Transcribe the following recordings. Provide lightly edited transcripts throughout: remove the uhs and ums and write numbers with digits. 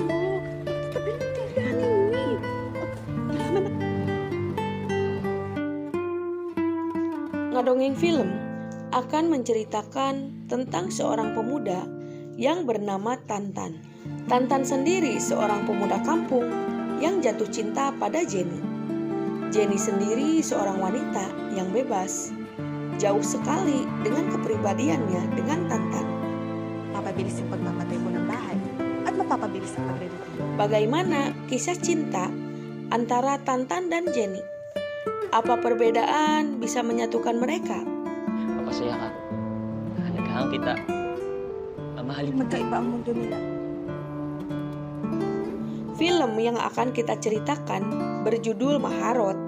Oh, tapi tidak ini. Ngadongeng film akan menceritakan tentang seorang pemuda yang bernama Tantan. Tantan sendiri seorang pemuda kampung yang jatuh cinta pada Jenny. Jenny sendiri seorang wanita yang bebas, jauh sekali dengan kepribadiannya dengan Tantan. Mapabilis ang pagmamatay mo ng bahay at mapapabilis ang pagre-review. Bagaimana kisah cinta antara Tantan dan Jenny? Apa perbedaan bisa menyatukan mereka? Mapasaya ka. Nagahang kita. Mahalin kita. Magkaiba ang mundo nila. Film yang akan kita ceritakan berjudul Maharot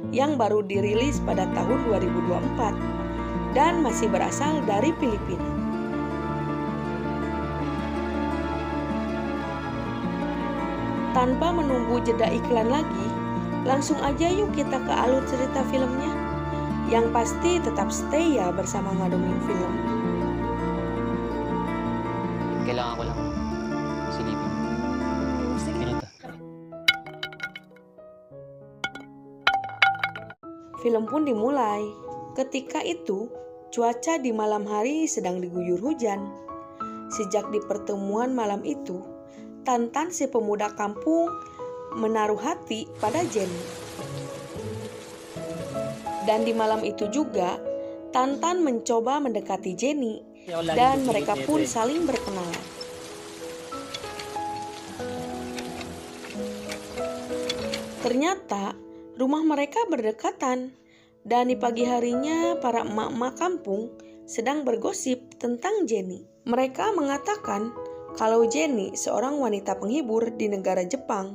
yang baru dirilis pada tahun 2024 dan masih berasal dari Filipina. Tanpa menunggu jeda iklan lagi, langsung aja yuk kita ke alur cerita filmnya. Yang pasti tetap stay ya bersama Ngadongeng Film. Kailangan ko lang silipin. Sige. Ganito. Film pun dimulai. Ketika itu, cuaca di malam hari sedang diguyur hujan. Sejak di pertemuan malam itu, Tantan si pemuda kampung menaruh hati pada Jenny. Dan di malam itu juga, Tantan mencoba mendekati Jenny dan mereka pun saling berkenalan. Ternyata rumah mereka berdekatan dan di pagi harinya para emak-emak kampung sedang bergosip tentang Jenny. Mereka mengatakan kalau Jenny seorang wanita penghibur di negara Jepang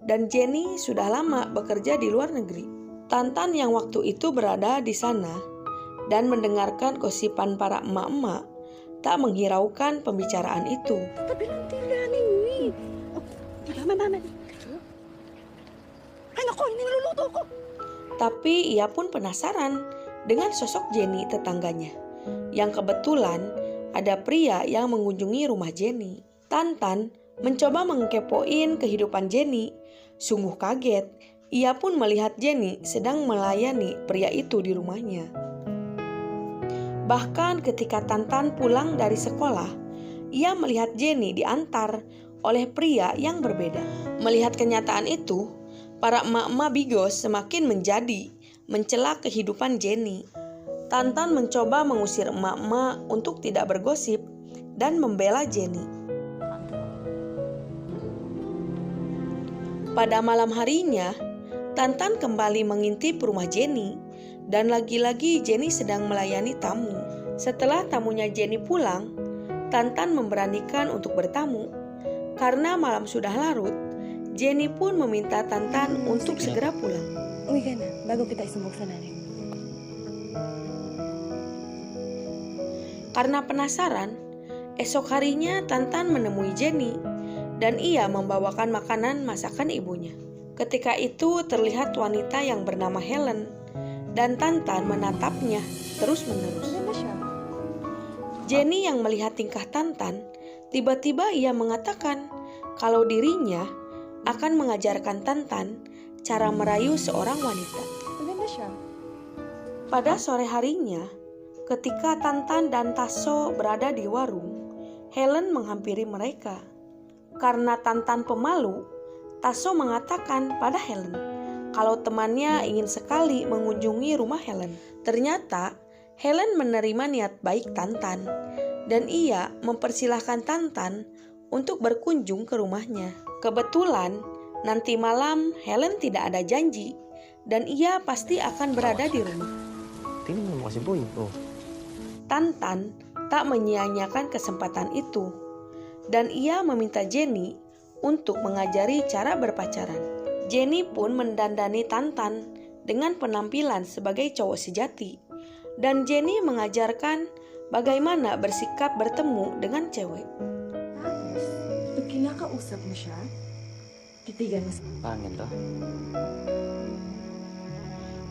dan Jenny sudah lama bekerja di luar negeri. Tantan yang waktu itu berada di sana dan mendengarkan gosipan para emak-emak tak menghiraukan pembicaraan itu. Tapi tidak ini. Mama. Ay, naku, niluluto ko. Tapi ia pun penasaran dengan sosok Jenny tetangganya, yang kebetulan ada pria yang mengunjungi rumah Jenny. Tantan mencoba mengkepoin kehidupan Jenny. Sungguh kaget, ia pun melihat Jenny sedang melayani pria itu di rumahnya. Bahkan ketika Tantan pulang dari sekolah, ia melihat Jenny diantar oleh pria yang berbeda. Melihat kenyataan itu, para emak-emak bigos semakin mencela kehidupan Jenny. Tantan mencoba mengusir emak-emak untuk tidak bergosip dan membela Jenny. Pada malam harinya, Tantan kembali mengintip rumah Jenny dan lagi-lagi Jenny sedang melayani tamu. Setelah tamunya Jenny pulang, Tantan memberanikan untuk bertamu. Karena malam sudah larut, Jenny pun meminta Tantan untuk segera pulang. Uwi ka na, bago kita isumbog sa nanay. Karena penasaran, esok harinya Tantan menemui Jenny dan ia membawakan makanan masakan ibunya. Ketika itu terlihat wanita yang bernama Helen dan Tantan menatapnya terus-menerus. Maganda siya. Jenny yang melihat tingkah Tantan, tiba-tiba ia mengatakan kalau dirinya akan mengajarkan Tantan cara merayu seorang wanita. Maganda siya. Pada sore harinya, ketika Tantan dan Tasso berada di warung, Helen menghampiri mereka. Karena Tantan pemalu, Tasso mengatakan pada Helen kalau temannya ingin sekali mengunjungi rumah Helen. Ternyata Helen menerima niat baik Tantan dan ia mempersilahkan Tantan untuk berkunjung ke rumahnya. Kebetulan nanti malam Helen tidak ada janji dan ia pasti akan berada di rumah. Tingnan mo kasi boy. Oh. Tantan tak menyia-nyiakan kesempatan itu dan ia meminta Jenny untuk mengajari cara berpacaran. Jenny pun mendandani Tantan dengan penampilan sebagai cowok sejati dan Jenny mengajarkan bagaimana bersikap bertemu dengan cewek. Tapos, pag kinakausap mo siya, titigan mo siya. Parang ganito.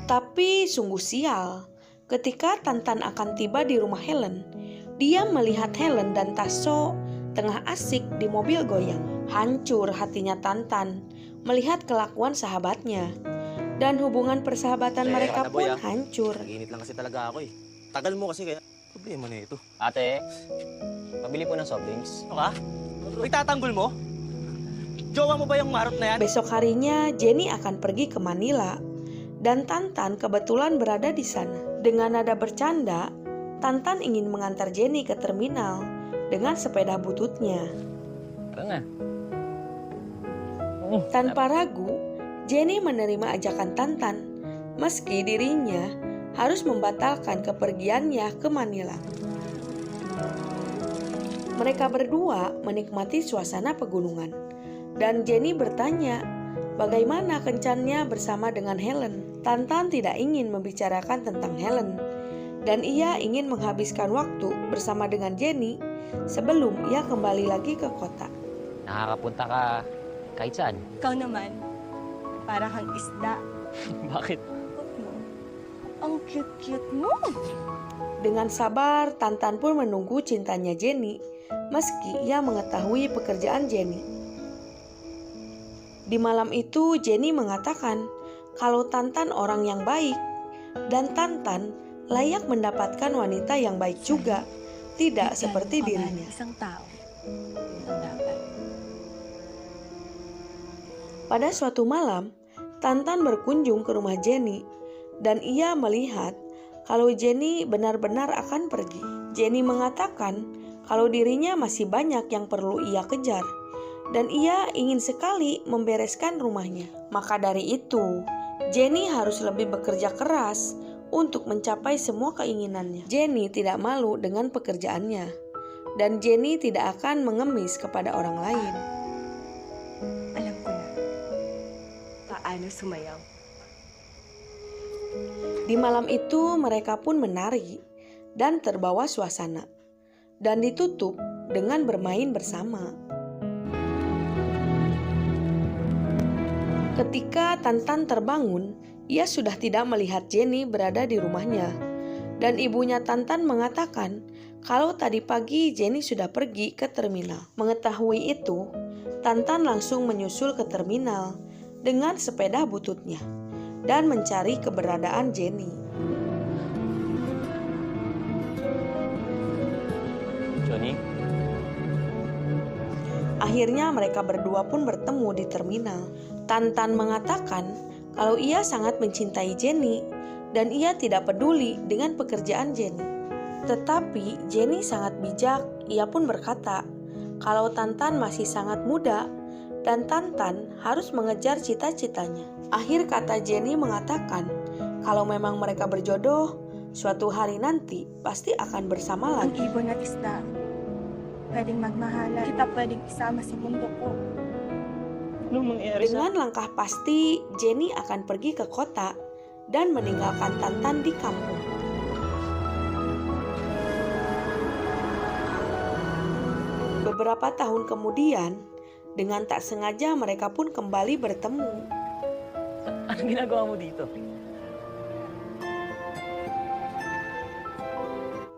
Tapi sungguh sial, ketika Tantan akan tiba di rumah Helen, dia melihat Helen dan Tasso tengah asik di mobil goyang. Hancur hatinya Tantan melihat kelakuan sahabatnya. Dan hubungan persahabatan mereka pun hancur. Nag-init lang kasi talaga ako eh. Tagal mo kasi kaya problema na ito. Ate, pabili po ng soft drinks. Ano ka? Itatanggol mo? Jowa mo ba yung marot na yan? Besok harinya Jenny akan pergi ke Manila dan Tantan kebetulan berada di sana. Dengan nada bercanda, Tantan ingin mengantar Jenny ke terminal dengan sepeda bututnya. Tara na. Tanpa ragu, Jenny menerima ajakan Tantan, meski dirinya harus membatalkan kepergiannya ke Manila. Mereka berdua menikmati suasana pegunungan, dan Jenny bertanya bagaimana kencannya bersama dengan Helen. Tantan tidak ingin membicarakan tentang Helen, dan ia ingin menghabiskan waktu bersama dengan Jenny sebelum ia kembali lagi ke kota. Nakakapunta ka kahit saan. Ikaw naman, para kang isda. Bakit? Ang cute-cute mo. Dengan sabar, Tantan pun menunggu cintanya Jenny, meski ia mengetahui pekerjaan Jenny. Di malam itu, Jenny mengatakan kalau Tantan orang yang baik, dan Tantan layak mendapatkan wanita yang baik juga, tidak seperti dirinya. Isang tao. Yun ang dapat. Pada suatu malam, Tantan berkunjung ke rumah Jenny, dan ia melihat kalau Jenny benar-benar akan pergi. Jenny mengatakan kalau dirinya masih banyak yang perlu ia kejar, dan ia ingin sekali membereskan rumahnya. Maka dari itu, Jenny harus lebih bekerja keras untuk mencapai semua keinginannya. Jenny tidak malu dengan pekerjaannya, dan Jenny tidak akan mengemis kepada orang lain. Alam ko na. Paano sumayaw? Di malam itu mereka pun menari dan terbawa suasana, dan ditutup dengan bermain bersama. Ketika Tantan terbangun, ia sudah tidak melihat Jenny berada di rumahnya, dan ibunya Tantan mengatakan kalau tadi pagi Jenny sudah pergi ke terminal. Mengetahui itu, Tantan langsung menyusul ke terminal dengan sepeda bututnya dan mencari keberadaan Jenny. Johnny? Akhirnya mereka berdua pun bertemu di terminal. Tantan mengatakan kalau ia sangat mencintai Jenny dan ia tidak peduli dengan pekerjaan Jenny. Tetapi Jenny sangat bijak, ia pun berkata kalau Tantan masih sangat muda dan Tantan harus mengejar cita-citanya. Akhir kata Jenny mengatakan kalau memang mereka berjodoh, suatu hari nanti pasti akan bersama Ang lagi. ibon at isda. Pwedeng magmahalan. Kita pwedeng isama sa mundo ko. Anong mangyayari Dengan langkah pasti, Jenny akan pergi ke kota dan meninggalkan Tantan di kampung. Beberapa tahun kemudian, dengan tak sengaja mereka pun kembali bertemu. Anong ginagawa mo dito?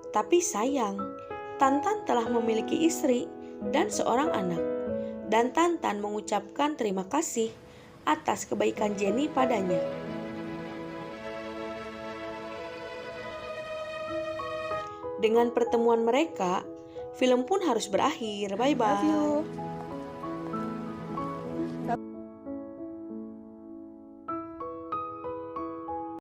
Tapi sayang, Tantan telah memiliki istri dan seorang anak. Dan Tantan mengucapkan terima kasih atas kebaikan Jenny padanya. Dengan pertemuan mereka, film pun harus berakhir. Bye-bye. Love you.